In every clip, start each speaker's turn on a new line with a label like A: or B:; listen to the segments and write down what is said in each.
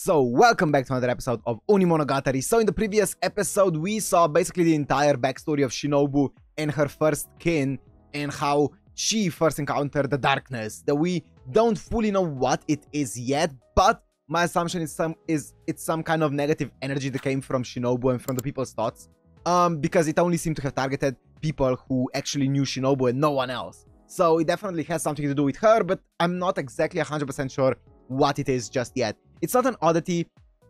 A: So, welcome back to another episode of Monogatari. So, in the previous episode, we saw basically the entire backstory of Shinobu and her first kin, and how she first encountered the darkness. That we don't fully know what it is yet, but my assumption is it's some kind of negative energy that came from Shinobu and from the people's thoughts. Because it only seemed to have targeted people who actually knew Shinobu and no one else. So it definitely has something to do with her, but I'm not exactly 100% sure what it is just yet. It's not an oddity,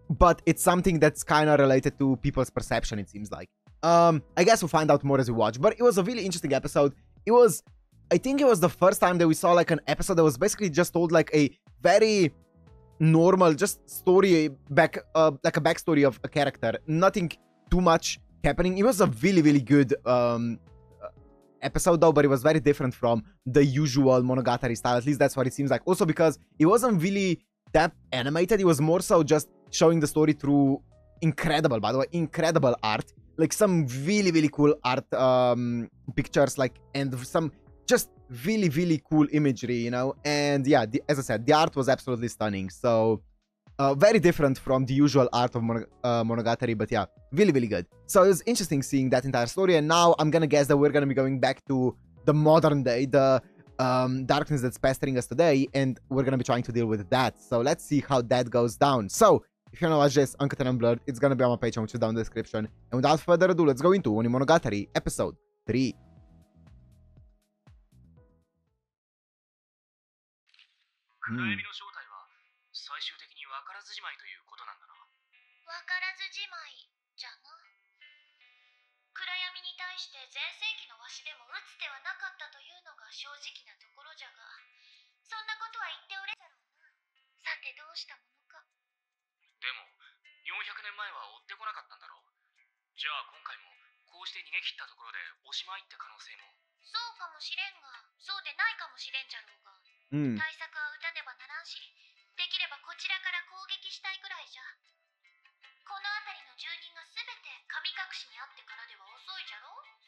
A: but it's something that's kind of related to people's perception, it seems like. I guess we'll find out more as we watch, but it was a really interesting episode. I think it was the first time that we saw like an episode that was basically just told like a very normal, just story like a backstory of a character. Nothing too much happening. It was a really good episode though, but it was very different from the usual Monogatari style. At least that's what it seems like. Also because it wasn't really that animated. It was more so just showing the story through incredible, by the way, incredible art. Like some really cool art pictures, like, and some just really cool imagery, you know. And yeah, as I said, the art was absolutely stunning. So very different from the usual art of Monogatari, but yeah, really good. So it was interesting seeing that entire story, and now I'm gonna guess that we're gonna be going back to the modern day, the darkness that's pestering us today, and we're gonna be trying to deal with that. So let's see how that goes down. So if you wanna watch this uncut and unblurred, it's gonna be on my Patreon, which is down in the description. And without further ado, let's go into Monogatari episode 3.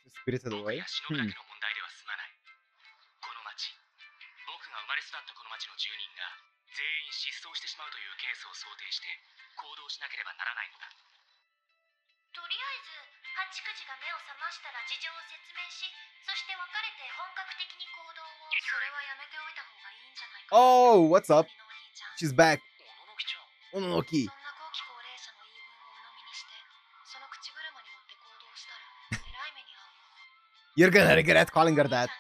A: スピリットのway? Oh, what's up? She's back. Mononoki. You're gonna regret calling her that.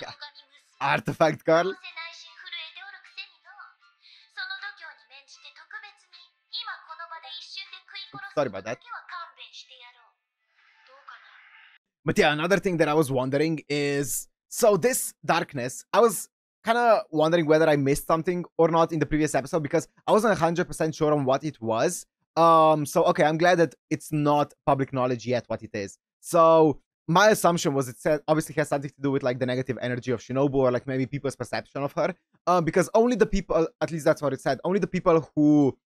A: Yeah. Artifact girl. Sorry about that. But yeah, another thing that I was wondering is, so this darkness, I was kind of wondering whether I missed something or not in the previous episode, because I wasn't 100% sure on what it was. So okay, I'm glad that it's not public knowledge yet what it is. So my assumption was it said obviously has something to do with like the negative energy of Shinobu, or like maybe people's perception of her. Because only the people, at least that's what it said, only the people who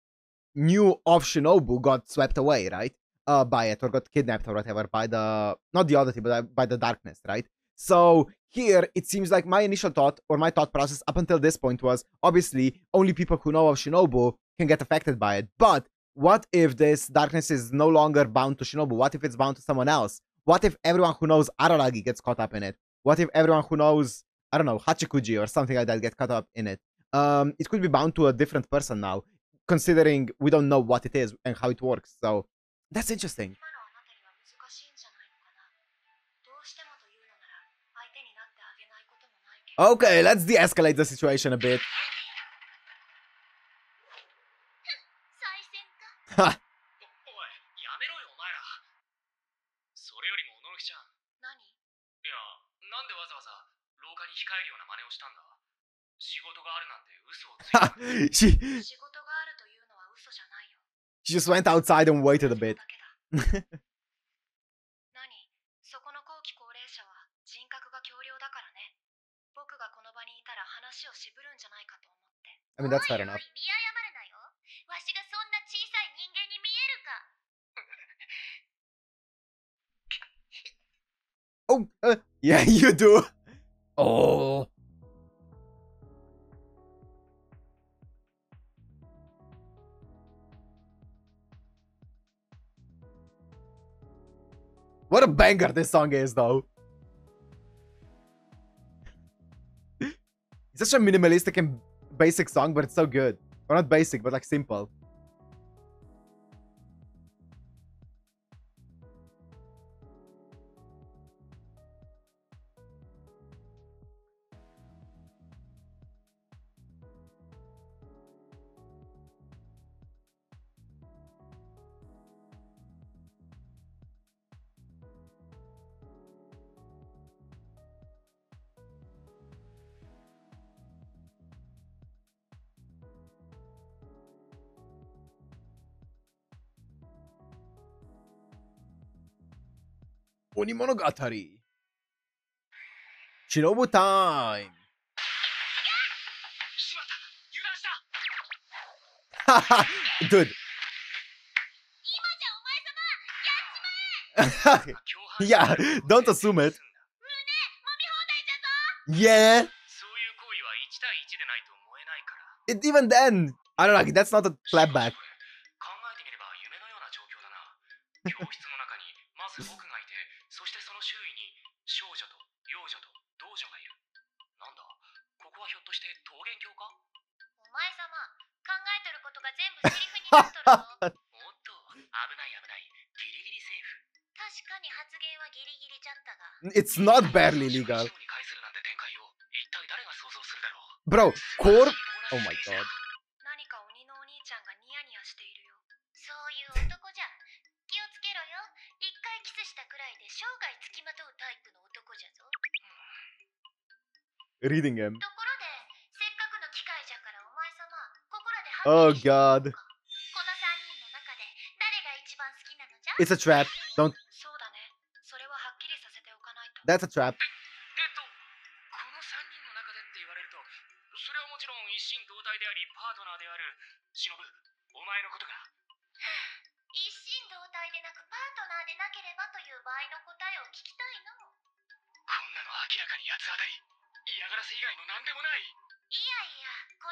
A: knew of Shinobu got swept away, right? By it, or got kidnapped or whatever, by the, not the oddity, but by the darkness, right? So here, it seems like my initial thought, or my thought process up until this point was, obviously, only people who know of Shinobu can get affected by it. But what if this darkness is no longer bound to Shinobu? What if it's bound to someone else? What if everyone who knows Araragi gets caught up in it? What if everyone who knows, I don't know, Hachikuji or something like that gets caught up in it? It could be bound to a different person now, considering we don't know what it is and how it works. So that's interesting. Okay, let's de-escalate the situation a bit. Ha! She just went outside and waited a bit. I mean, that's fair enough. Oh, yeah, you do. Oh. What a banger this song is, though. It's such a minimalistic and basic song, but it's so good. Or not basic, but like simple. Monogatari. Shinobu time. Dude. Yeah, don't assume it. Yeah. Even then, Araragi, that's not a clapback. It's not barely legal. Bro, core. Oh my god. Reading him. Oh god. It's a trap. Don't. That's a trap.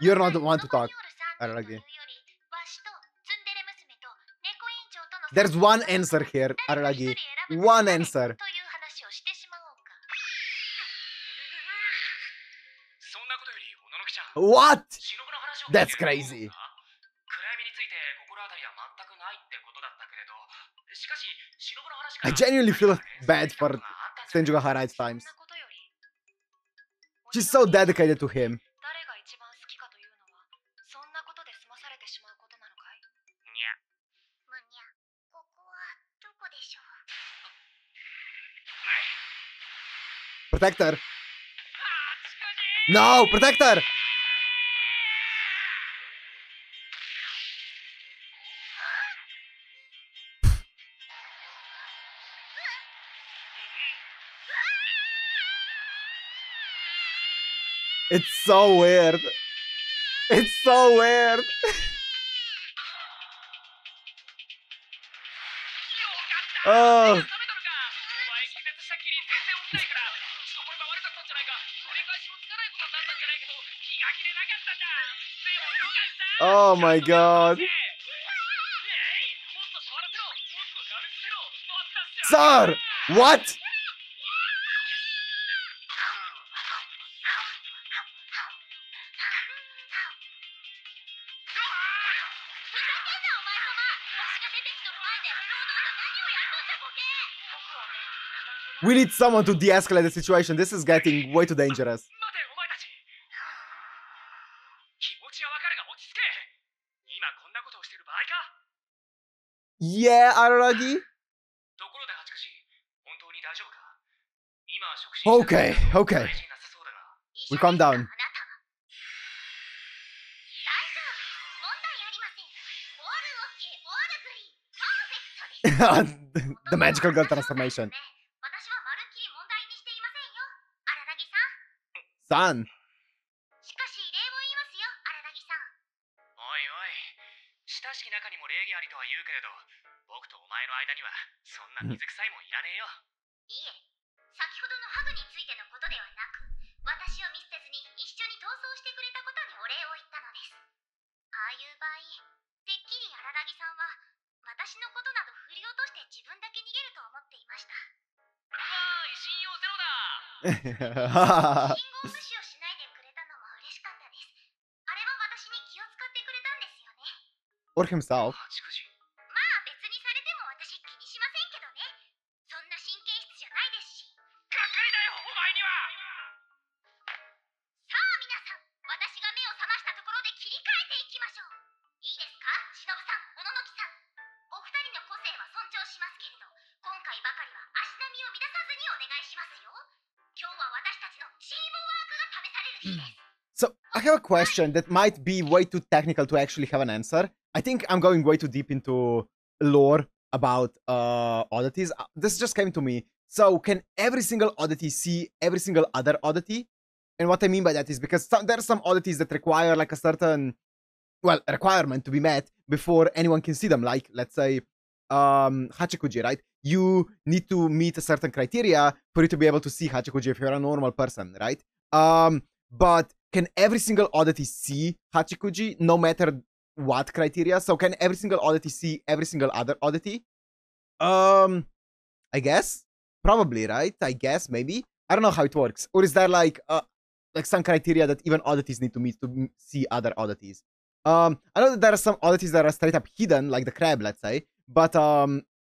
A: You're not the one to talk, Araragi. There's one answer here, Araragi. One answer. What? That's crazy. I genuinely feel bad for Senjuga Harai's times. She's so dedicated to him. Protect her. No, protect her. It's so weird. It's so weird. Oh. Oh my god. Sir! What? We need someone to de-escalate the situation. This is getting way too dangerous. Yeah, Araragi? Okay, okay. We calm down. The magical girl transformation. Done.
B: しかし礼を言いますよ、荒木さん。
C: おいおい、親しき中にも礼儀ありとは言うけれど、僕とお前の間にはそんな水臭いもんいらねえよ。
B: いえ、先ほどのハグについてのことではなく、私を見捨てずに一緒に逃走してくれたことにお礼を言ったのです。ああいう場合、てっきり荒木さんは私のことなど振り落として自分だけ逃げると思っていました。
C: うわーい、信用ゼロだ。
B: 信号無視をしないでくれたのも嬉しかったです。あれは私に気を使ってくれたんですよね。
A: Or himself.
C: 八九時。
B: まあ別にされても私気にしませんけどね。そんな神経質じゃないですし。
C: がっかりだよ、お前には。
B: さあ皆さん、私が目を覚ましたところで切り替えていきましょう。いいですか、忍さん、小野木さん。お二人の個性は尊重しますけれど、今回ばかりは足並みを乱さずにお願いしますよ。今日は私たちのチームワークが試される日です。
A: So, I have a question that might be way too technical to actually have an answer. I think I'm going way too deep into lore about oddities. This just came to me. So, can every single oddity see every single other oddity? And what I mean by that is because there are some oddities that require like a certain, well, requirement to be met before anyone can see them. Like, let's say, Hachikuji, right? You need to meet a certain criteria for you to be able to see Hachikuji if you're a normal person, right? But can every single oddity see Hachikuji no matter what criteria? So can every single oddity see every single other oddity? I guess. Probably, right? I guess, maybe. I don't know how it works. Or is there like some criteria that even oddities need to meet to see other oddities? I know that there are some oddities that are straight up hidden, like the crab, let's say, but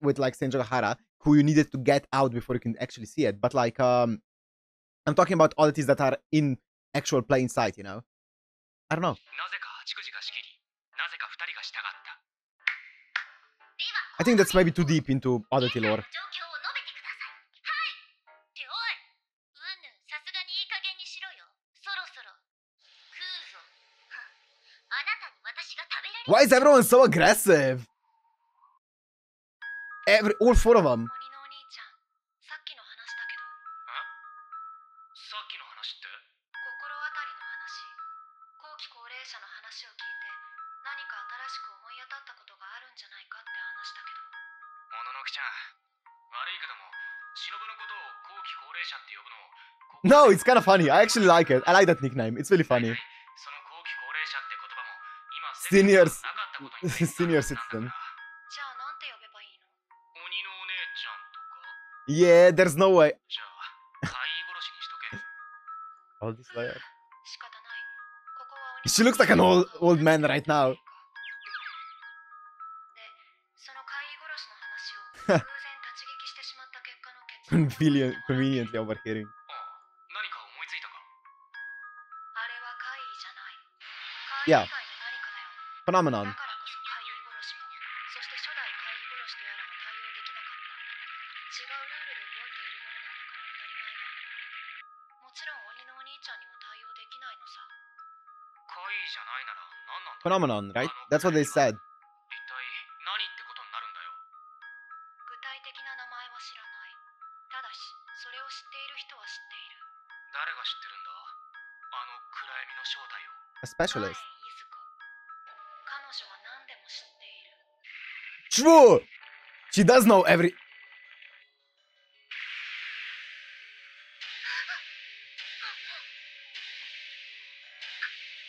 A: with like Senjogahara, who you needed to get out before you can actually see it. But like I'm talking about oddities that are in actual plain sight, you know? I don't know.
C: なぜか八九時が仕切り、なぜか二人が従った。
A: I think that's maybe too deep into oddity lore.
B: 状況を述べてください。はい。っておい。うんぬん、さすがにいい加減にしろよ。そろそろ。食うぞ。あなたに私が食べられる。
A: Why is everyone so aggressive? All four of them.
B: 鬼のお兄ちゃん、さっきの話だけど。
C: さっきの話って？
B: 心当たりの話。後期高齢者の話を聞いて、何か新しく思い当たったことがあるんじゃないかって話だけど。
C: 小野木ちゃん、悪いけども、忍のことを後期高齢者って呼ぶのを。
A: No, it's kind of funny. I actually like it. I like that nickname. It's really funny.
C: その後期高齢者って言葉も今
A: Seniors.
C: なかったことに
A: Senior citizen.
B: じゃあなんて呼べばいいの？
C: 鬼のお姉ちゃんとか。
A: Yeah, there's no way.
C: じゃあ、飼い殺しにしとけ。
A: All this layer.
B: 仕方ない。ここは鬼。
A: She looks like an old man right now.
B: で、その飼い殺しの話を偶然立ち聞きしてしまった結果の結論。
A: Conveniently overhearing.
C: 何か思いついたか？
B: あれは怪異じゃない。怪異以外の何
A: Yeah.
B: かだよ。
A: Phenomenon.
B: だからこそ怪異殺しも、そして初代怪異殺しとやらも対応できなかった。違うルールで動いているものなんだから当たり前だ。もちろん鬼のお兄ちゃんにも対応できないのさ。
C: 怪異じゃないなら何なんだ？
A: Phenomenon, right? That's what they said.
C: 一体何ってことになるんだよ。
B: 具体的な名前は知らない。ただし、それを知っている人は知っている。
C: 誰が知ってるんだ？あの暗闇の正体を。
A: A specialist.
B: ガエン・イズコ。彼女は何でも知っている。
A: True! She does know every...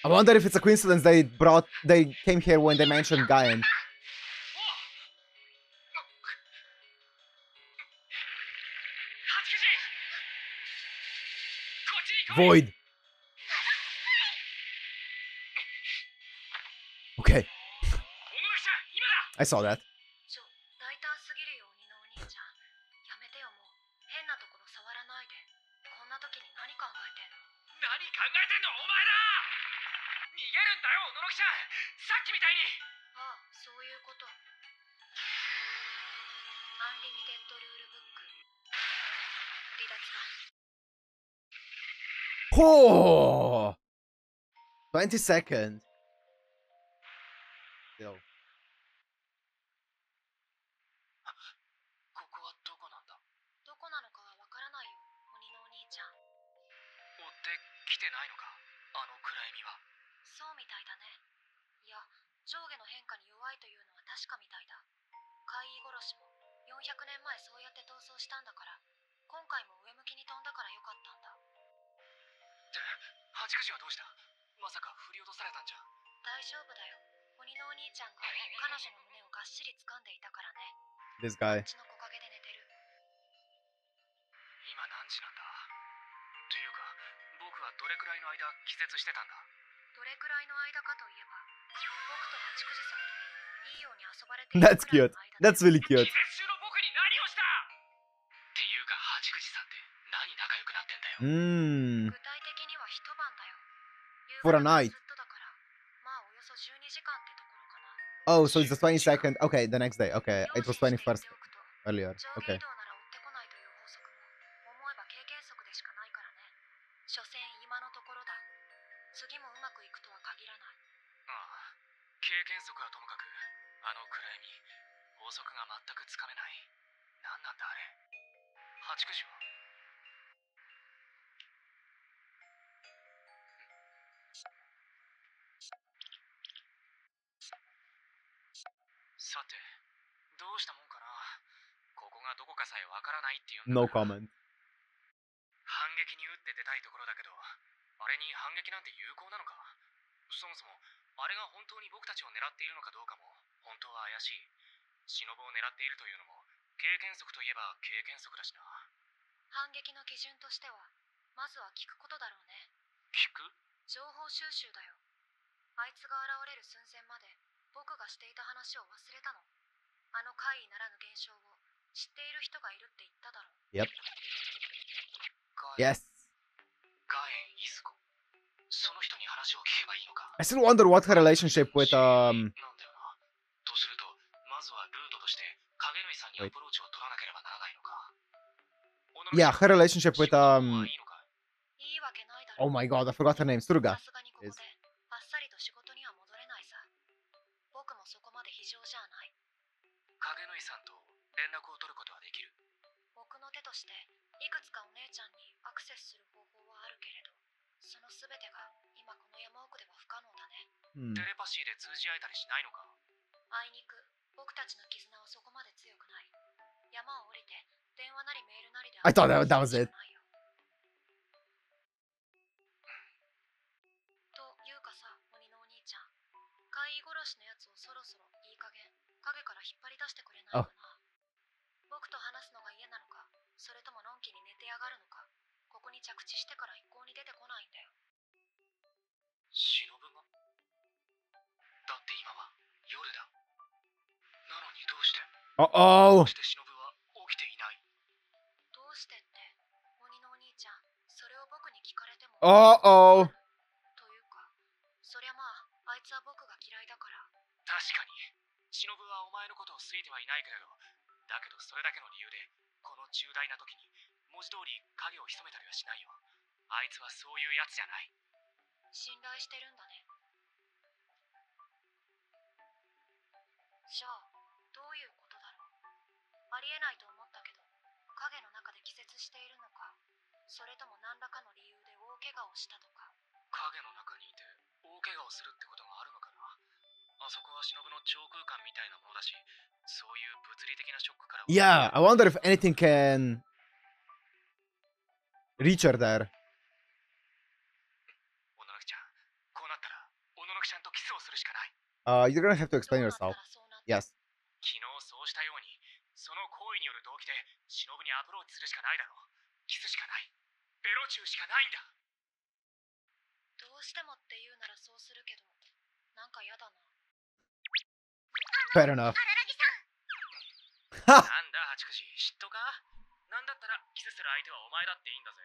A: I wonder if it's a coincidence they came here when they mentioned Gaen. Void. Okay. I saw that.
B: 大胆すぎるよ、鬼のお兄ちゃん。やめてよ、もう。変なところ触らないで。こんな時に何考えてんの？
C: 何考えてんのお前だ！逃げるんだよ、のろきちゃん！さっきみたいに！
B: ああ、そういうこと。アンリミテッドルールブック。離脱版。
A: Oh! 20 seconds. Yo.
C: ここはどこなんだ？
B: どこなのかはわからないよ、鬼のお兄ちゃん。
C: 追って来てないのか、あの暗闇は。
D: そうみたいだね。いや、上下の変化に弱いというのは確かみたいだ。怪異殺しも400年前そうやって逃走したんだから、今回も上向きに飛んだからよかったんだ。
C: で、八九時はどうした？まさか振り落とされたんじゃ。
D: 大丈夫だよ。鬼のお兄ちゃんが彼女の胸をがっしり掴んでいたからね。
A: This guy.
D: こっちの木陰で寝てる。
C: 今何時なんだ？というか、僕はどれくらいの間気絶してたんだ？
D: どれくらいの間かといえば、僕と八九時さんといいように遊ばれている
A: That's
D: くらい
A: cute.
D: の間だよ。
A: That's really
C: 気
A: cute.
C: 絶中の僕に何をした？っていうか、八九時さんって何仲良くなってんだよ。
A: Mm.
D: 具体的には一晩だよ。
A: For a night.
D: 夕方からずっとだから、まあおよそ12時間ってところかな。
A: Oh, so it's the 22nd. Okay, the next day. Okay, it was 21st earlier.
D: 上下
A: Okay.
D: 移動なら追ってこないという法則も思えば経験則でしかないからね。所詮今のところだ。次もうまくいくとは限らない。
C: ああ、経験則はともかく、あの暗闇、法則が全くつかめない。何なんだあれ。八九時は？さて、どうしたもんかな。ここがどこかさえわからないっていうんだ
A: No
C: から。
A: comment.
C: 反撃に打って出たいところだけど、あれに反撃なんて有効なのか。そもそもあれが本当に僕たちを狙っているのかどうかも本当は怪しい。忍を狙っているというのも経験則といえば経験則だしな。
D: 反撃の基準としては、まずは聞くことだろうね。
C: 聞く？
D: 情報収集だよ。あいつが現れる寸前まで僕がしていた話を忘れたの。あの怪異ならぬ現象を知っている人がいるって言っただろう。
A: Yep.
C: ガエン、
A: Yes.
C: ガエン・イズコ。その人に話を聞けばいいのか。
A: I still wonder what her relationship with
C: なんだよな。とすると、まずはルートとして影縫さんにアプローチを取らなければならないのか。
A: yeah, her relationship with
C: いいのかい？
D: いいわけないだろ
A: oh
D: う。
A: my god, I forgot her name.
D: さ
A: Suruga.
D: すがにここであっさりと仕事には戻れないさ。僕もそこまで非常じゃない。
C: 影縫さんと連絡を取ることはできる？
D: 僕の手としていくつかお姉ちゃんにアクセスする方法はあるけれど、その全てが今この山奥では不可能だね。
A: Hmm.
C: テレパシーで通じ合えたりしないのか？
D: あいにく僕たちの絆はそこまで強くない。山を降りて電話なりメールなりで
A: I thought that was it.
D: というかさ、鬼のお兄ちゃん、怪異殺しのやつをそろそろいい加減影から引っ張り出してくれないかな。僕と話すのが嫌なのか、それとものんきに寝てやがるのか。ここに着地してから一向に出てこないんだよ。
C: 忍が？だって今は夜だ。なのにどうして？
A: Uh-oh.
C: どうして忍は起きていない？
D: どうしてって、鬼のお兄ちゃん、それを僕に聞かれても。
A: Uh-oh.
D: というか、そりゃまあ、あいつは僕が嫌いだから。
C: 確かに忍はお前のことを好いてはいないけれど、だけどそれだけの理由でこの重大な時に文字通り影を潜めたりはしないよ。あいつはそういうやつじゃない。
D: 信頼してるんだね。じゃあどういうことだろう。ありえないと思ったけど、影の中で気絶しているのか、それとも何らかの理由で大怪我をしたとか。
C: 影の中にいて大怪我をするってことがあるのかな。あそこは忍の超空間みたいなものだし、そういう物理的なショックからは。
A: Yeah, I wonder if anything can reach her there.
C: 小野木ちゃん、こうなったら小野木ちゃんとキスをするしかない。
A: You're gonna have to
D: どう
A: explain
D: なった
A: yourself.
D: らそうなった。
A: Yes.
C: 昨日そうしたように、その行為による動機で忍にアプローチするしかないだろう。キスしかない。ベロチューしかないんだ。
D: どうしてもって言うならそうするけど、なんかやだな。
A: Fair enough.
C: なんだ八九時、嫉妬か？なんだったらキスする相手はお前だっていいんだぜ。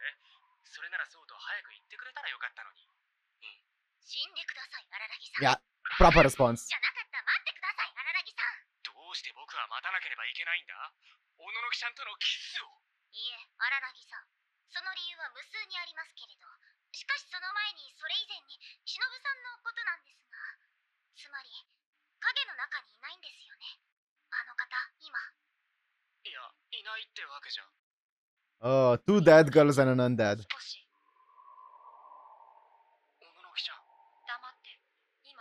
C: それならそうと早く言ってくれたらよかったのに。
B: 死んでください、荒木さん。
A: Yeah, proper response.
B: じゃなかったら待ってください、荒木さん。
C: どうして僕は待たなければいけないんだ？小野木ちゃんとのキスを。
B: いいえ、荒木さん。その理由は無数にありますけれど、しかしその前にそれ以前に忍さんのことなんですが、つまり影の中にいないんですよね。あの方、今。
C: いや、いないってわけじゃ。
A: Oh, two dead girls and an undead.
D: 少し。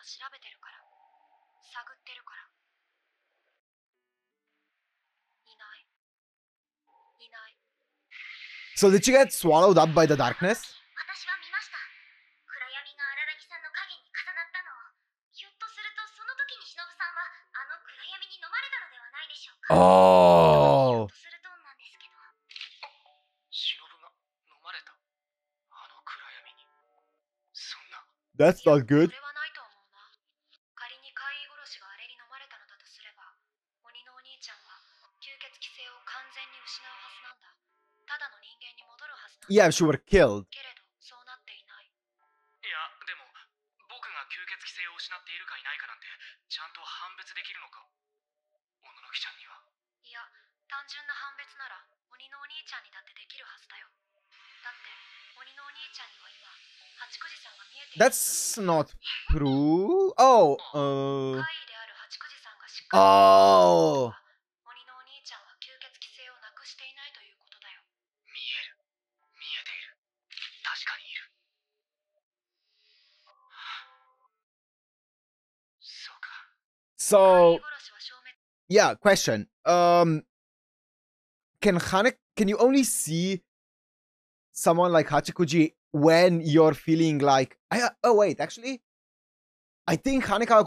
D: 調べてるから。探ってるから。いない。いない。
A: So did she get swallowed up by the darkness?
B: 私は見ました。暗闇が荒木さんの影に重なったのを。ひょっとするとその時に忍さんはあの暗闇に飲まれたのではないでしょうか。ひょっ
A: Oh.
B: とするとなんですけど。
C: 忍が飲まれた。あの暗闇に。そんな。
A: That's not good.
D: それはないと思うな。仮に怪異殺しがあれに飲まれたのだとすれば、鬼のお兄ちゃんは吸血鬼性を完全に失うはずなんだ。ただの人間に戻るはずなんだ。
A: Yeah, she were killed.
D: けれど、そうなっていない。
C: いや、でも、僕が吸血鬼性を失っているかいないかなんて、ちゃんと判別できるのか。小野木ちゃんには。
D: いや、単純な判別なら鬼のお兄ちゃんにだってできるはずだよ。だって鬼のお兄ちゃんには今八九時さんが見えている。
A: That's not true. Oh.
D: 怪異である八九時さんがしっかり。
A: Oh.
D: 鬼のお兄ちゃんは吸血鬼性をなくしていないということだよ。
C: 見える。見えている。確かにいる。そうか。
A: So
D: 怪異殺しは消滅。
A: yeah, question. Can you only see someone like Hachikuji when you're feeling like oh wait, actually I think Hanekawa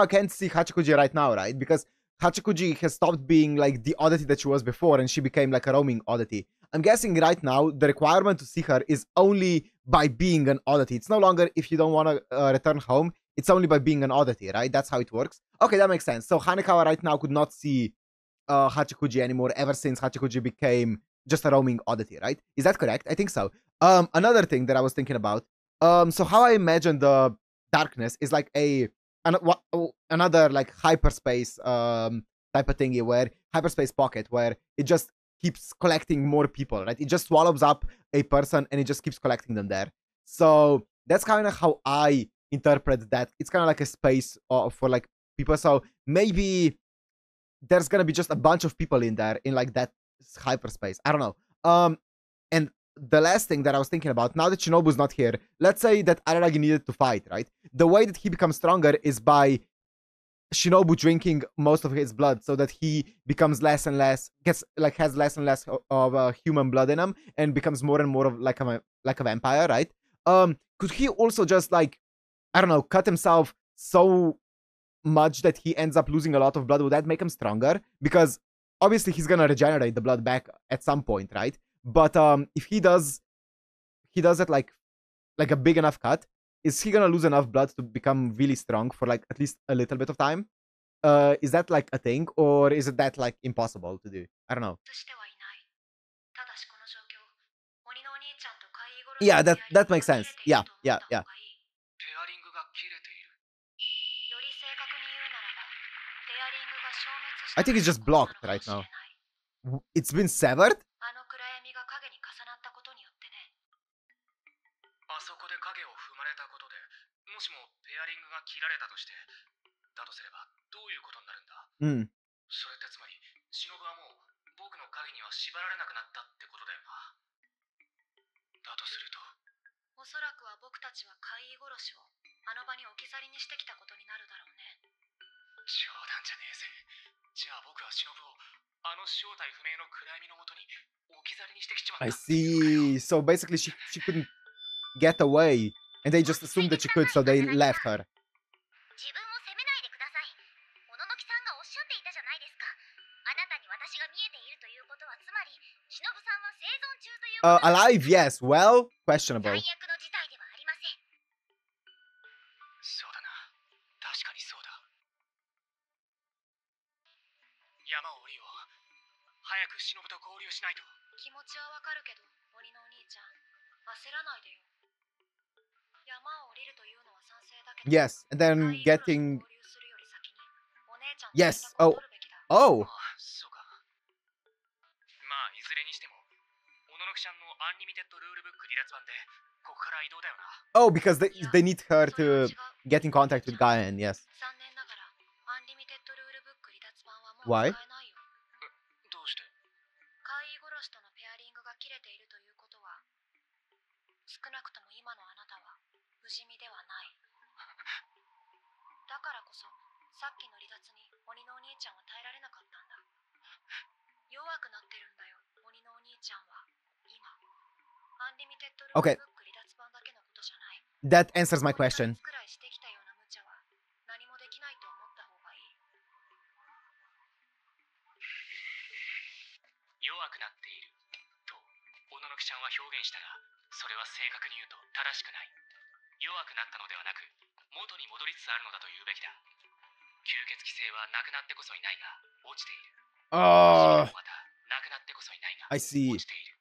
A: can't see Hachikuji right now, right? Because Hachikuji has stopped being like the oddity that she was before and she became like a roaming oddity. I'm guessing right now the requirement to see her is only by being an oddity. It's no longer if you don't want to return home, it's only by being an oddity, right? That's how it works. Okay, that makes sense. So Hanekawa right now could not see Hachikuji anymore ever since Hachikuji became just a roaming oddity, right? Is that correct? I think so. Another thing that I was thinking about, so how I imagine the darkness is like another like hyperspace type of thingy, where hyperspace pocket, where it just keeps collecting more people, right? It just swallows up a person and it just keeps collecting them there. So that's kind of how I interpret that. It's kind of like a space for like people. So maybe there's gonna be just a bunch of people in there in like that hyperspace. I don't know. And the last thing that I was thinking about, now that Shinobu's not here, let's say that Araragi needed to fight, right? The way that he becomes stronger is by Shinobu drinking most of his blood, so that he becomes less and less, has less and less of human blood in him, and becomes more and more of like a vampire, right? Could he also just like, I don't know, cut himself so much that he ends up losing a lot of blood? Would that make him stronger? Because obviously he's gonna regenerate the blood back at some point, right? But if he does it like a big enough cut, is he gonna lose enough blood to become really strong for like at least a little bit of time? Is that like a thing, or is it that like impossible to do? I don't know. Yeah, that makes sense. Yeah.
C: ペアリングが切れている。
A: I think it's just blocked right now. It's been severed?
C: あそこで影を踏まれたことで、もしもペアリングが切られたとして、だとすればどういうことになるんだ？それってつまり、忍はもう僕の影には縛られなくなったってことだよな。だとすると、
D: おそらくは僕たちは怪異殺しをあの場に置き去りにしてきたことになるだろうね。
C: 冗談じゃねえぜ。じゃあ僕は忍をあの正体不明の暗闇のもとに置き去りにしてきちまった。
A: I see. So basically she couldn't get away, and they just assumed that she could, so they left her.
B: 自分を責めないでください。小野木さんがおっしゃっていたじゃないですか。あなたに私が見えているということは、つまり忍さんは生存中ということ。
A: Alive, yes. Well, questionable.
B: 最悪の事態ではありません。
C: そうだな。確かにそうだ。山を降りよう。早く忍と合流しないと。
D: 気持ちはわかるけど、鬼のお兄ちゃん、焦らないでよ。山を降りるというのは賛成だけど。
A: Yes, and then getting. Yes. Oh.
C: そうか。まあいずれにしても、小野ちゃんのアンリミテッドルールブック離脱版でここから移動だよな。
A: Oh, because they need her to get in contact with Gaen. Yes.
D: 残念ながらアンリミテッドルールブック離脱版はもう
A: Why?
D: 使えないよ。
C: どうして？
D: 怪異殺しとのペアリングが切れているということは、少なくとも今のあなたは不死身ではない。だからこそ、さっきの離脱に鬼のお兄ちゃんは耐えられなかったんだ。弱くなってるんだよ、鬼のお兄ちゃんは。今。アンリミテッドルール
A: Okay.
D: ブック離脱版だけのことじゃない。
A: That answers my question.
D: くらいしてきたような無茶は何もできないと思った方がいい。
C: 弱くなっていると小野の木ちゃんは表現したが、それは正確に言うと正しくない。弱くなったのではなく、元に戻りつつあるのだと言うべきだ。吸血鬼性はなくなってこそいないが落ちている。またなくなってこそいないが
A: I see.
C: 落ちている。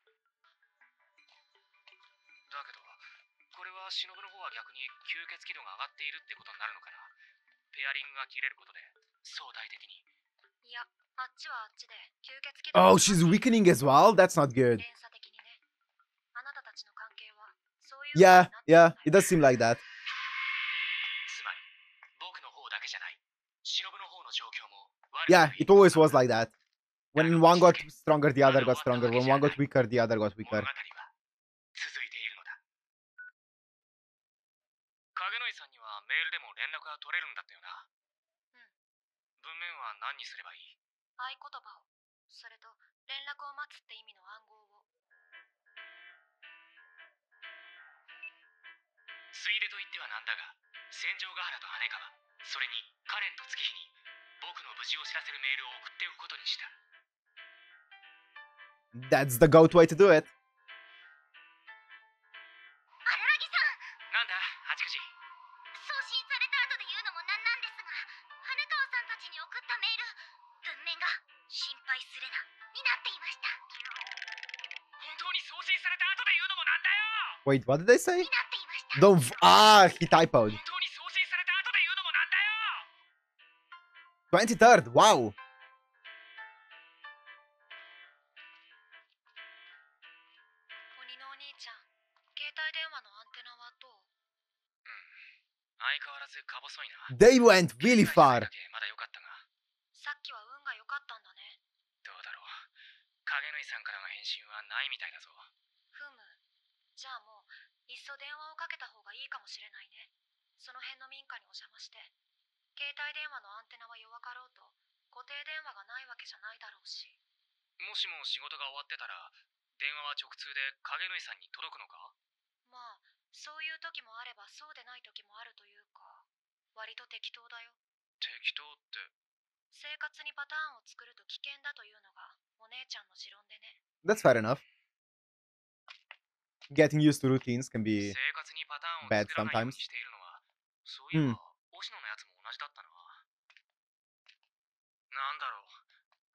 C: だけどこれは忍の方は逆に吸血鬼度が上がっているってことになるのかな。ペアリングが切れることで相対的に。
D: いや、あっちはあっちで吸血鬼
A: Oh, she's weakening as well? That's not good.
D: 連鎖的にね。あなたたちの関係はそういう風にな
A: Yeah,
D: ってるん
A: yeah,
D: だよ。
A: it does seem like that.
C: つまり僕の方だけじゃない、忍の方の状況も悪く
A: Yeah,
C: ない。
A: it always was like that. When one got stronger, the other got stronger. When one got weaker, the other got
C: 物語
A: weaker.
C: は続いているのだ。影野井さんにはメールでも連絡が取れるんだったよな。文面は何にすればいい？
D: 合言葉を、それと連絡を待つって意味の暗号を。
C: ついでと言ってはなんだが、戦場ヶ原と羽川、それにカレンと月日に僕の無事を知らせるメールを送っておくことにした。
A: That's the goat way to do it.
B: 荒木さん、
C: なんだ八九時。
B: 送信された後で言うのもなんなんですが、羽川さんたちに送ったメール、文面が心配するなになっていました。
C: 本当に送信された後で言うのもなんだよ。
A: Wait, what did they say?
B: になっていました。
A: Don't. He typoed.
C: 本当に送信された後で言うのもなんだよ。
A: 23rd. Wow.
D: 鬼のお兄ちゃん、携帯電話のアンテナはどう？
C: 相変わらずか細いな。
A: They went really far.
C: まだ良かったが。
D: さっきは運が良かったんだね。
C: どうだろう。影野井さんからの返信はないみたいだぞ。
D: ふむ。じゃあもう、いっそ電話をかけた方がいいかもしれないね。その辺の民家にお邪魔して。携帯電話のアンテナは弱かろうと、固定電話がないわけじゃないだろうし。
C: もしも仕事が終わってたら、電話は直通で影野井さんに届くのか？
D: まあ、そういう時もあればそうでない時もあるというか、割と適当だよ。
C: 適当って。
D: 生活にパターンを作ると危険だというのがお姉ちゃんの持論でね。
A: That's fair enough. Getting used to routines can be
C: 生活にパターンを
A: bad
C: 作らないように
A: sometimes.
C: しているのは、そういえば、星野のやつも同じだったな。なんだろう。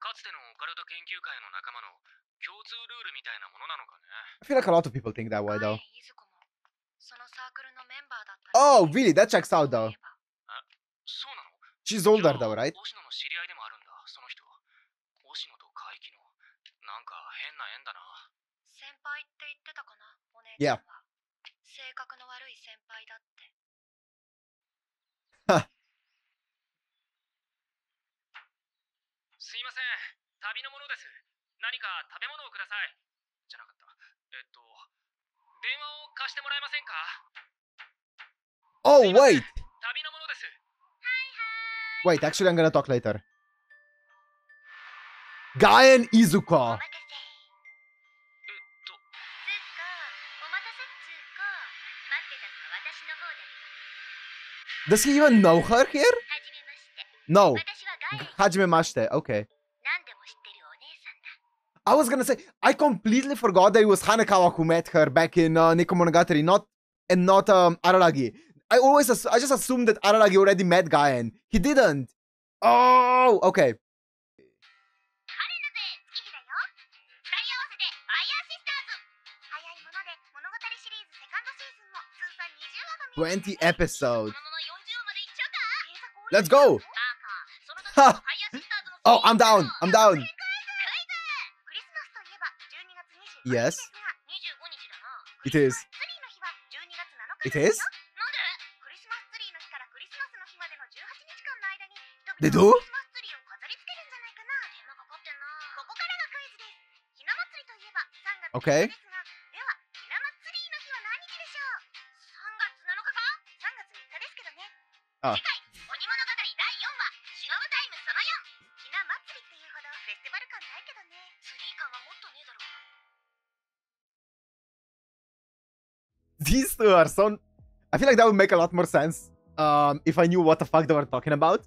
C: かつてのオカルト研究会の仲間の共通ルールみたいなものなのかね。
A: I feel like a lot of people think that way
D: ガエ
A: though.
D: ンいずこもそのサークルのメンバーだったら。
A: Oh, really? That checks out though.
C: そうなの？
A: She's older though, right?
C: 星野の知り合いでもあるんだ、その人。星野と海域の、なんか変な縁だな。
D: 先輩って言ってたかな、お姉ちゃん
A: Yeah.
D: は。性格の悪い先輩だって。
C: すいません、旅の者です。何か食べ物をください。じゃなかった。電話を貸してもらえませんか？
A: Oh, wait.
C: 旅の者です。
A: Wait, actually, I'm gonna talk later. Gaen Izuka.
B: お任せ。つーか、お待たせっつーか。待ってたのは私の方だけどね。
A: Does he even know her here?
B: はじめまして。
A: No.
B: 私はガエン。
A: Hajimemashite. Okay.
B: 何でも知ってるお姉さんだ。
A: I was gonna say, I completely forgot that it was Hanekawa who met her back in Nico Monogatari, not Araragi. I just assumed that Araragi already met Gaen. He didn't. Oh, okay.
B: 晴れなぜ、月日だよ。二人合わせて、ファイヤーシスターズ。早いもので、物語シリーズセカンドシーズンも通算20話が見える。
A: 20 episodes.
B: ものの40話までいっちゃうか。
A: Let's go.
B: バーカー、その時のファイヤーシスターズの
A: Oh, I'm down. I'm down.
B: クイズ。クリスマスといえば12月25日
A: Yes.
B: ですが、25日だな。
A: It is.
B: ツリーの日は12月7日
A: It
B: で
A: is?
B: すよ。なんで？クリスマスツリーの日からクリスマスの日までの18日間の間に
A: They
B: 人々
A: do?
B: はクリスマスツリーを飾り付けるんじゃないかな。手間かかってんな。ここからがクイズです。ひな祭りといえば3月
A: Okay.
B: ですが、ではひな祭りの日は何日でしょう？3月7日か？3月3日ですけどね。
A: あ、
B: 次回鬼物語第4話忍ぶタイムその4ひな祭りっていうほどフェスティバル感ないけどねツリー感はもっとねえだろ
A: these two are so... I feel like that would make a lot more sense if I knew what the fuck they were talking about.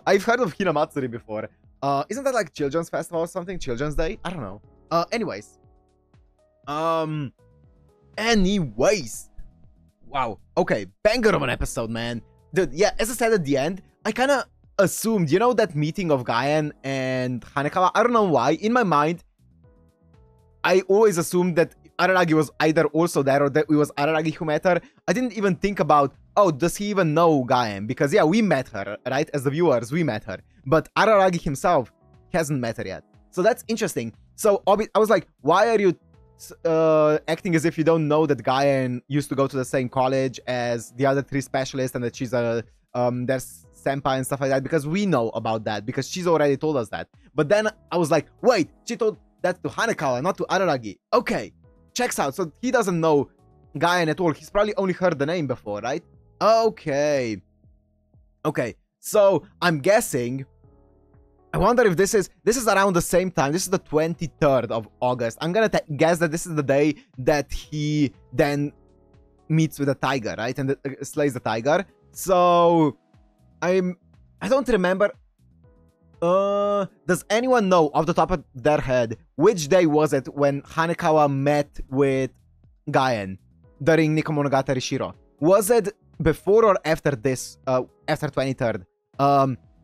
A: I've heard of Hinamatsuri before. Isn't that like Children's Festival or something? Children's Day? I don't know. Anyways. Anyways. Wow. Okay. Banger of an episode, man. Dude, yeah, as I said at the end, I kind of assumed, you know, that meeting of Gaen and Hanekawa? I don't know why. In my mind, I always assumed that Araragi was either also there or that it was Araragi who met her. I didn't even think about, oh, does he even know Gaen? Because, yeah, we met her, right? As the viewers, we met her. But Araragi himself hasn't met her yet. So that's interesting. So I was like, why are you acting as if you don't know that Gaen used to go to the same college as the other three specialists and that she's a their senpai and stuff like that? Because we know about that, because she's already told us that. But then I was like, wait, she told that to Hanekawa, not to Araragi. Okay. Checks out. So he doesn't know Gaen at all. He's probably only heard the name before, right? Okay. Okay. So I'm guessing. I wonder if this is around the same time. This is the 23rd of August. I'm gonna guess that this is the day that he then meets with the tiger, right? And slays the tiger. So I don't remember. Does anyone know off the top of their head which day was it when Hanekawa met with Gaen during Nikko Monogatari Shiro? Was it before or after this? After 23rd?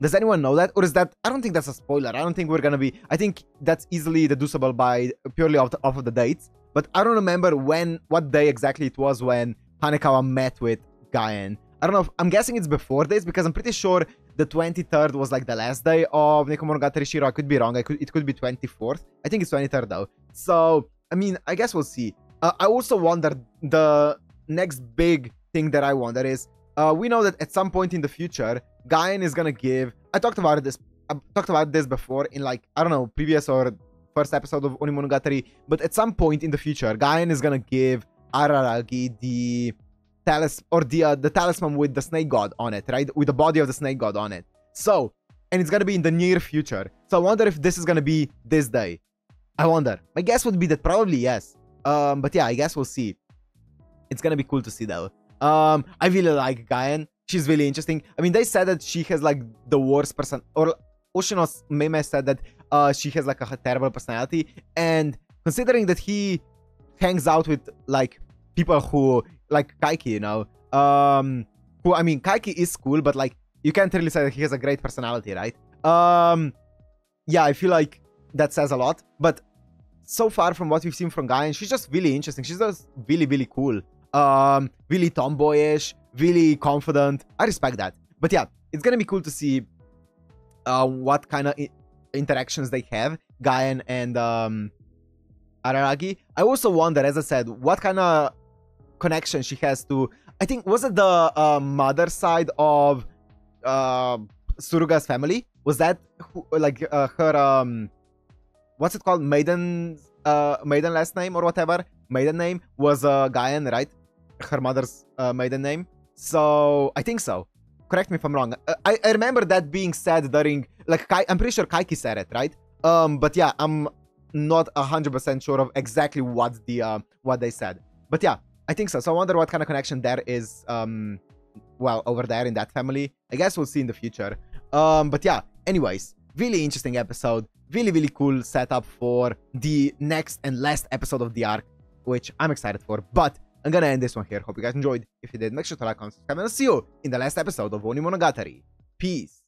A: Does anyone know that? Or is that... I don't think that's a spoiler. I don't think we're gonna be... I think that's easily deducible by purely off of the dates. But I don't remember what day exactly it was when Hanekawa met with Gaen. I don't know. I'm guessing it's before this because I'm pretty sure the 23rd was like the last day of Nikko Monogatari Shiro. I could be wrong. It could be 24th. I think it's 23rd though. So, I mean, I guess we'll see. I also wonder, the next big thing that I wonder is, we know that at some point in the future, Gaen is gonna give... I talked about this before in like, I don't know, previous or first episode of Monogatari. But at some point in the future, Gaen is gonna give Araragi the talisman with the snake god on it, right? With the body of the snake god on it. So, and it's gonna be in the near future. So I wonder if this is gonna be this day. I wonder. My guess would be that probably yes. But yeah, I guess we'll see. It's gonna be cool to see though. I really like Gaen. She's really interesting. I mean, they said that she has like the worst person, or Oshino's meme said that she has like a terrible personality. And considering that he hangs out with like people who like Kaiki, you know, who, I mean, Kaiki is cool, but like you can't really say that he has a great personality, right? Yeah, I feel like that says a lot. But so far from what we've seen from Gaen, she's just really interesting. She's just really, really cool. Really tomboyish, really confident. I respect that. But yeah, it's gonna be cool to see what kind of interactions they have, Gaen and Araragi. I also wonder, as I said, what kind of connection she has to... I think, was it the mother side of Suruga's family? Was that like her... what's it called? Maiden last name or whatever? Maiden name was Gaen, right? Her mother's maiden name. So I think so. Correct me if I'm wrong. I remember that being said during, like, I'm pretty sure Kaiki said it, right? But yeah, I'm not 100% sure of exactly what they said. But yeah, I think so. So I wonder what kind of connection there is, well, over there in that family. I guess we'll see in the future. But yeah, anyways, really interesting episode. Really, really cool setup for the next and last episode of the arc, which I'm excited for. But I'm gonna end this one here. Hope you guys enjoyed. If you did, make sure to like, comment, subscribe, and I'll see you in the last episode of Monogatari. Peace.